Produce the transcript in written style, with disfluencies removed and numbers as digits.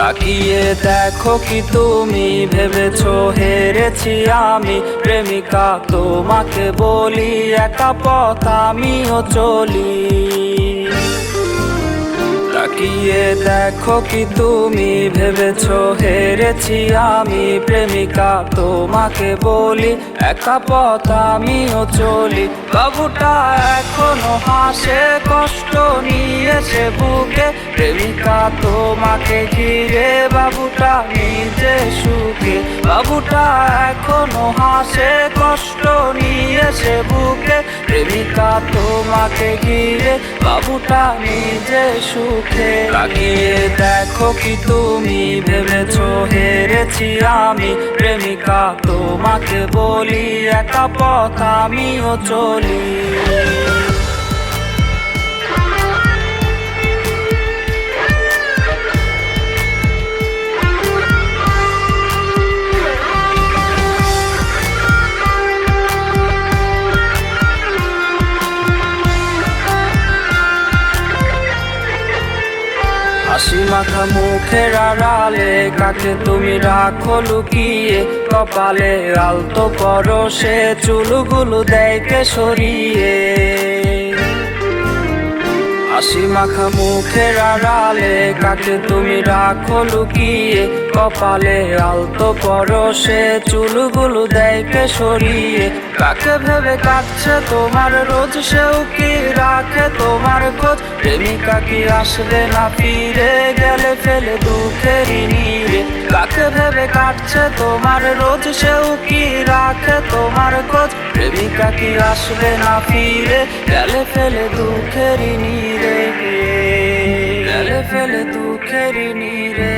তাকিয়ে দেখো কি তুমি ভেবেছো হেরেছি আমি, প্রেমিকা তোমাকে বলি একা পথ আমিও চলি। তাকিয়ে দেখো কি তুমি ভেবেছো হেরেছি আমি, প্রেমিকা তোমাকে বলি একা পথ আমিও চলি। বাবুটা এখনো হাসে কষ্ট নিয়েছে বুকে, প্রেমিকা তোমাকে ঘিরে বাবুটা নিজে সুখে। বাবুটা এখনো হাসে কষ্ট নিয়েছে বুকে, প্রেমিকা তোমাকে ঘিরে বাবুটা নিজে সুখে। তাকিয়ে দেখো কি তুমি ভেবেছো হেরেছি আমি, প্রেমিকা তোমাকে বলি একা পথ আমিও চলি। হাসি মাখা মুখের আড়ালে কাকে তুমি রাখো লুকিয়ে, কপালে আলতো করো সে চুলগুলো দেয় সরিয়ে। হাসি মাখা মুখের আড়ালে কাকে তুমি রাখো লুকিয়ে, কপালে আলতো করো সে চুলগুলো দেয় সরিয়ে। কাকে ভেবে কাটছে তোমার রোজ সেও কি রাখে তোমার খোঁজ, প্রেমিকা কি আসবে না ফিরে গেলে ফেলে দুঃখের নীড়ে। কাকে ভেবে কাটছে তোমার রোজ সেও কি রাখে তোমার খোঁজ, প্রেমিকা কি আসবে না ফিরে গেলে ফেলে দুঃখের নীড়ে, গেলে ফেলে দুঃখের নীড়ে।